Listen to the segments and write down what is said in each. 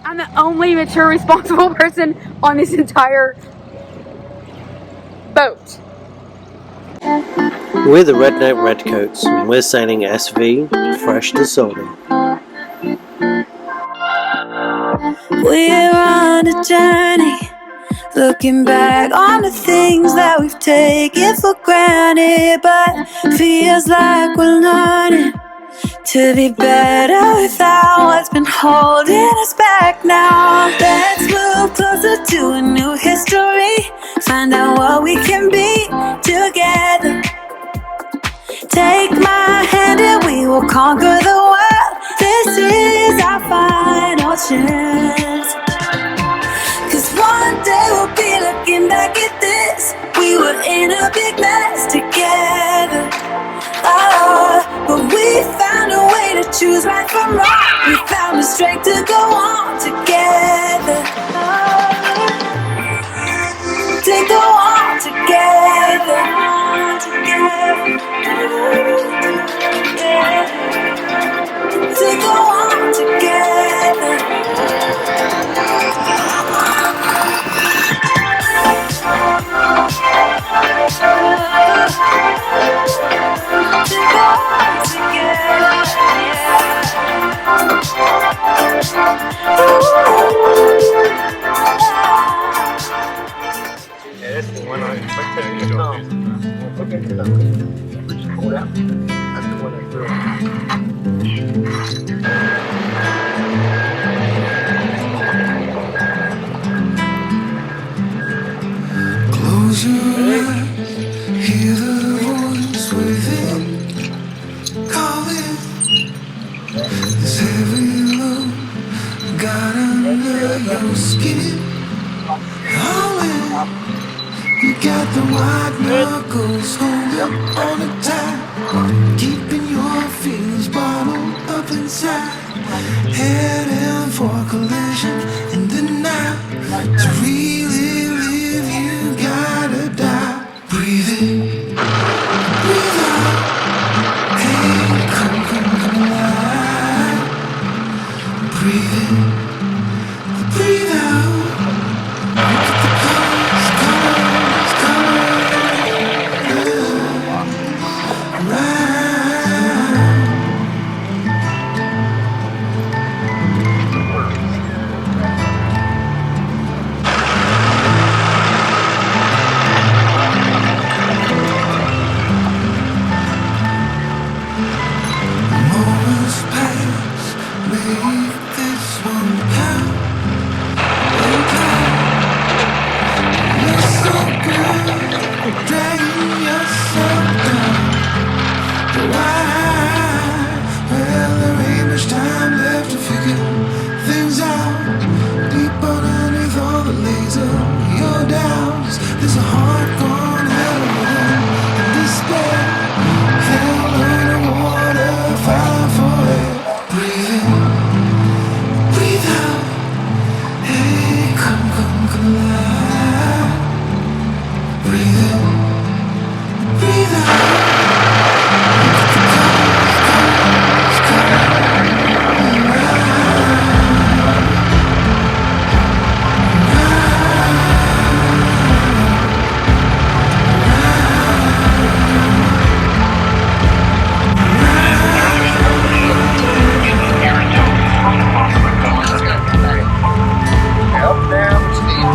I'm the only mature, responsible person on this entire boat. We're the Redneck Redcoats, and we're sailing SV fresh to Solden. We're on a journey, looking back on the things that we've taken for granted, but feels like we're learning to be better without what's been holding us back now. Let's move closer to a new history, find out what we can be together. Take my hand and we will conquer the world. This is our final chance. 'Cause one day we'll be looking back at this. We were in a big mess together. Oh, but we found a way to choose right from wrong. We found the strength to go on together. To go on together. To go on together. Yeah, that's the one I expected you to know. Okay, hold out. That's the one I threw. Close your eyes, hear the voice within, calling. This heavy load got under your skin, calling. You got the white knuckles holding on the tight, keeping your feelings bottled up inside, heading for collision in the night. To really live, you gotta die. Breathe in, breathe out. Hey, come alive. Breathe in, breathe out. Look at the colors, moments pass, make this one count. You're so good, dragging yourself down. Why? Well, there ain't much time left to figure things out. Deep underneath all the laser, your doubts. There's a heart gone hell and despair. Hell underwater, fire for air. Breathe in, breathe out. Hey, come alive. Breathe in, breathe out. Up, down, Steve.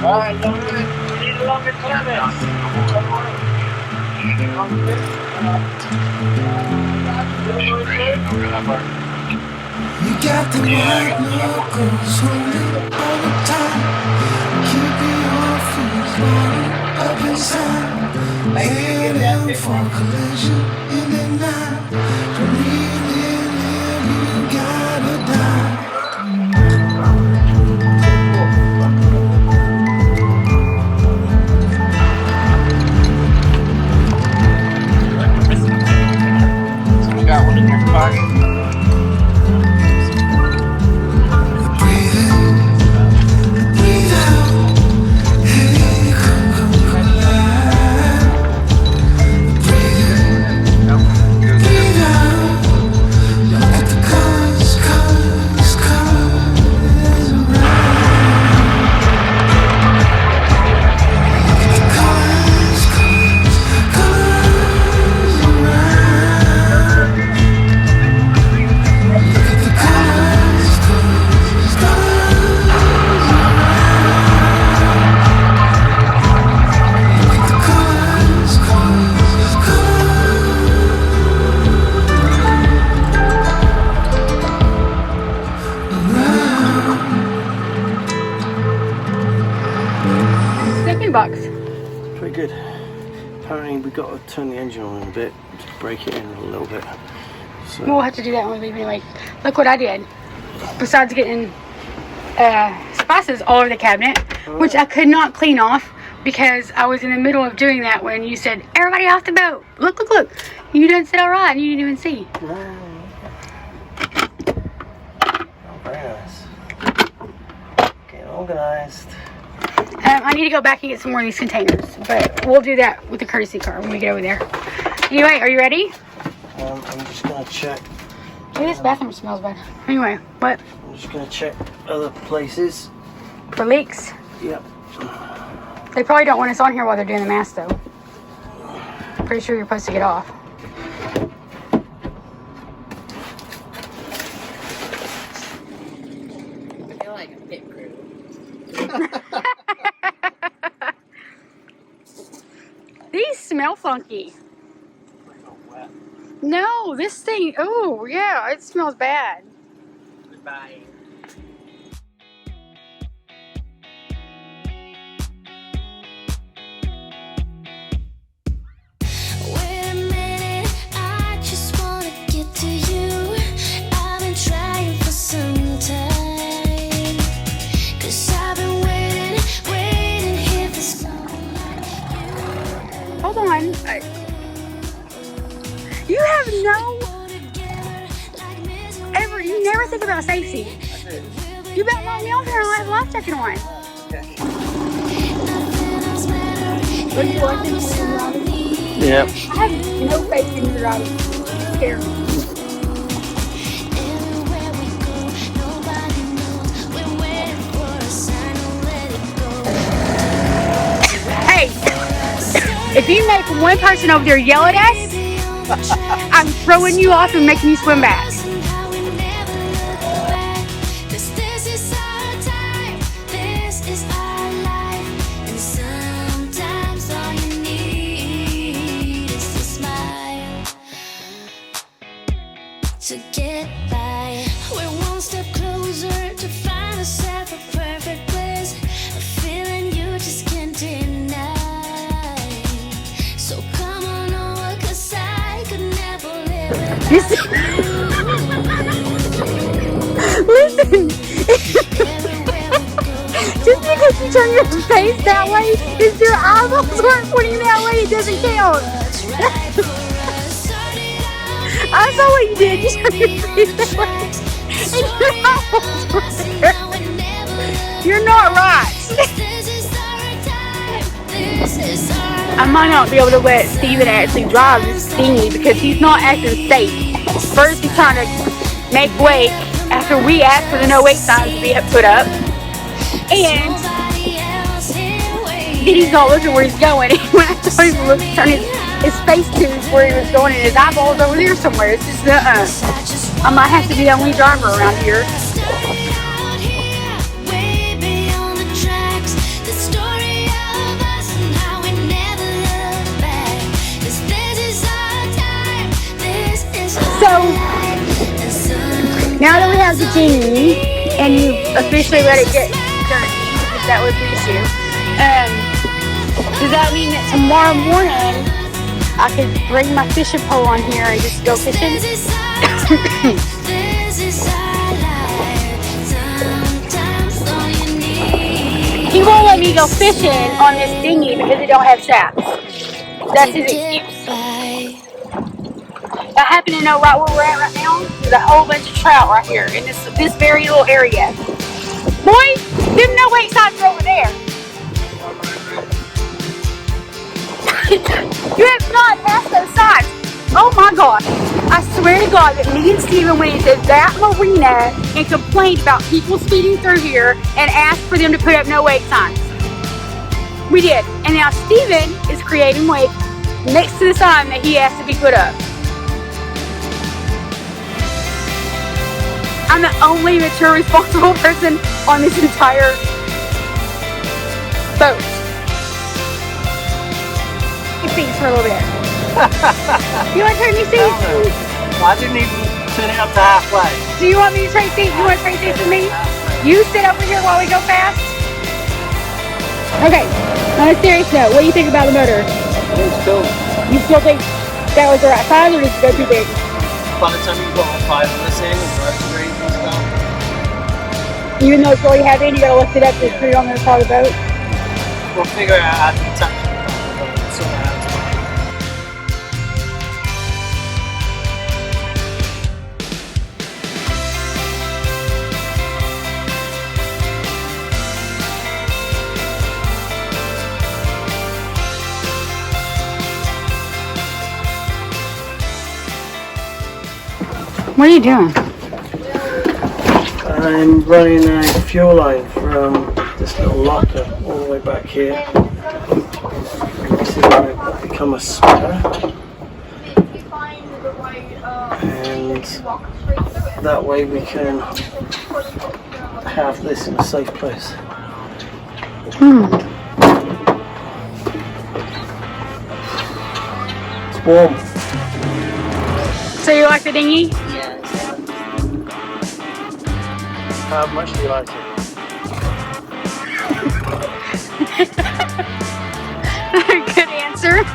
Alright, don't need a longer time. You got the white knuckles holding all the time, keeping your feelings bottled up inside, heading for collision in the night. To really live, you gotta die. You got one in your pocket. Breathe in, breathe out. Hey, come alive. Breathe in, mean, we got to turn the engine on a bit, just break it in a little bit. So. We'll have to do that when we leave anyway. Look what I did. Besides getting spices all over the cabinet, which I could not clean off because I was in the middle of doing that when you said, everybody off the boat. Look, look, look. You done said all right and you didn't even see. Oh, very nice. Getting organized. I need to go back and get some more of these containers, but we'll do that with the courtesy car when we get over there. Anyway, are you ready? I'm just going to check. Maybe this bathroom smells bad. Anyway, what? I'm just going to check other places. For leaks? Yep. They probably don't want us on here while they're doing the mast, though. Pretty sure you're supposed to get off. I feel like a pit crew. These smell funky. No, this thing, oh, yeah, it smells bad. Goodbye. Wait a minute, I just wanna get to you. I've been trying for some time, 'cause I've been waiting here for someone like you. Hold on. You have you never think about safety. You better let me over here and I have a life jacket on. Are you watching me driving? Yep. I have no faith in your driving. It's scary. Everywhere we go, nobody knows. We're waiting for a sign to let it go. Hey, if you make one person over there yell at us, I'm throwing you off and making you swim back. To get by, we're one step closer to find ourselves a perfect place, a feeling you just can't deny. So come on over, 'cause I could never live without you. Listen, just because you turn your face that way, if your eyeballs aren't pointing that way, it doesn't count. I saw what you did. You turned your face that way. And your eyeballs were there. You're not right. I might not be able to let Steven actually drive this thingy because he's not acting safe. First, he's trying to make wake after we asked for the no wake signs to be put up. And then he's not looking where he's going. When I told him to look, turn his face to where he was going and his eyeballs over there somewhere. It's just, I might have to be the only driver around here. So, now that we have the genie, and you officially let it get dirty, if that was the issue, does that mean that tomorrow morning I could bring my fishing pole on here and just go fishing? He won't let me go fishing on this dinghy because it don't have shafts. That's his excuse. I happen to know right where we're at right now. There's a whole bunch of trout right here in this very little area. Boy, them no wake signs are over there. You have not passed those signs. Oh my God. I swear to God that me and Steven went into that marina and complained about people speeding through here and asked for them to put up no wake signs. We did. And now Steven is creating wake next to the sign that he asked to be put up. I'm the only mature, responsible person on this entire boat. Seats for a little bit. You want to trade me seats? I didn't even sit out to halfway. Do you want me to trade seats? You want to trade seats with me? You sit over here while we go fast. Okay, on a serious note, what do you think about the motor? It's cool. You still think that was the right size, or did you go too big? By the time you've got a 5 on this end and drive straight and stuff. Even though it's really heavy and you gotta lift it up to put it on the side of the boat? We'll figure out how to attach it. We'll sort it out tomorrow. What are you doing? I'm running a fuel line from this little locker all the way back here. This is going to become a sweater, and that way we can have this in a safe place. It's warm. So you like the dinghy? How much do you like it? Good answer.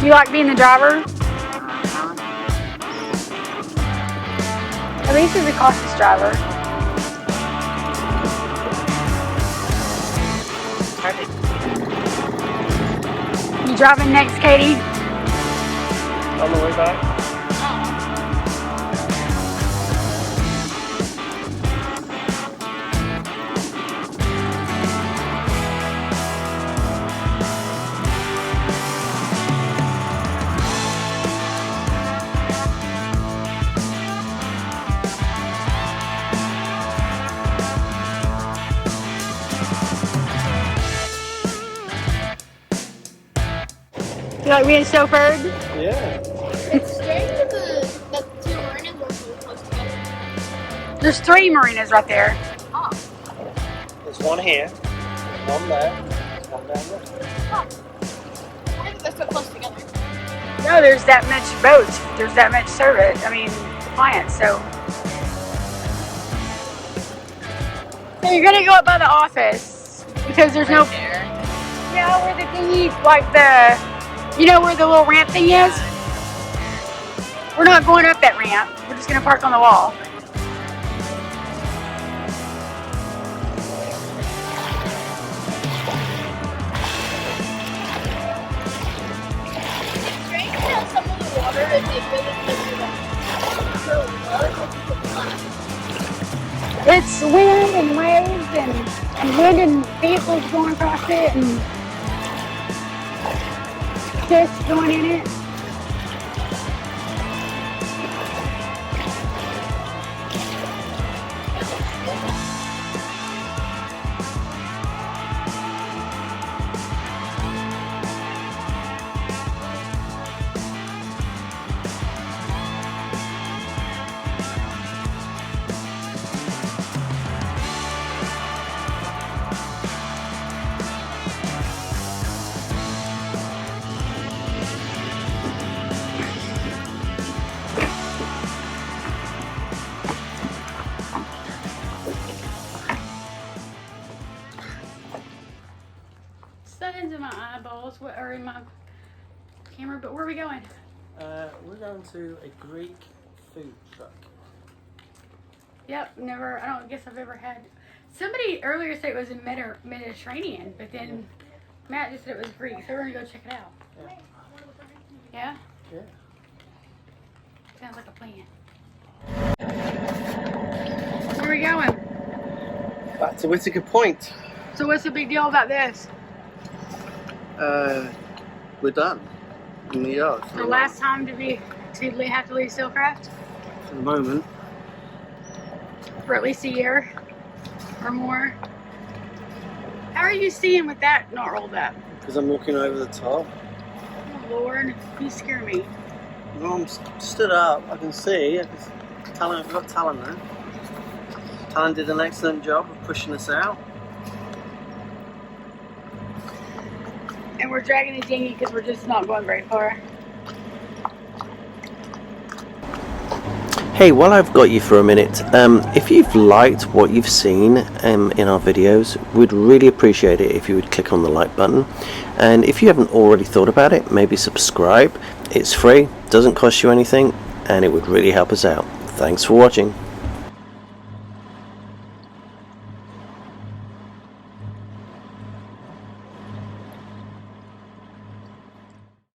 You like being the driver? At least he's a cautious driver. You driving next, Katie? On the way back? You like being chauffeured? Yeah. It's strange that the two marinas are so close together. There's 3 marinas right there. Oh. There's one here, one there, one down there. Why are they so close together? No, there's that much boats. There's that much service. I mean, clients. So you're gonna go up by the office because there's no. There. Yeah, where the dinghy, like the, you know where the little ramp thing is? We're not going up that ramp. We're just gonna park on the wall. It's strange how some of the water is like really It's wind and waves and wind and vehicles going across it and fish going in it. Sun's in my eyeballs, what are in my camera, but where are we going? We're going to a Greek food truck. Yep, never, I don't guess I've ever had, somebody earlier said it was in Mediterranean, but then Matt just said it was Greek, so we're gonna go check it out. Yeah. Yeah? Yeah. Sounds like a plan. Where are we going? Back to Whittaker Point. So what's the big deal about this? We're done in the yard. The last time to have to leave Steelcraft? For the moment. For at least a year or more. How are you seeing with that not rolled up? Because I'm looking over the top. Oh Lord, you scare me. No, I'm stood up. I can see. I've got Talon there. Talon did an excellent job of pushing us out. And we're dragging the dinghy because we're just not going very far. Hey, while I've got you for a minute, if you've liked what you've seen in our videos, we'd really appreciate it if you would click on the like button. And if you haven't already thought about it, maybe subscribe. It's free, doesn't cost you anything, and it would really help us out. Thanks for watching.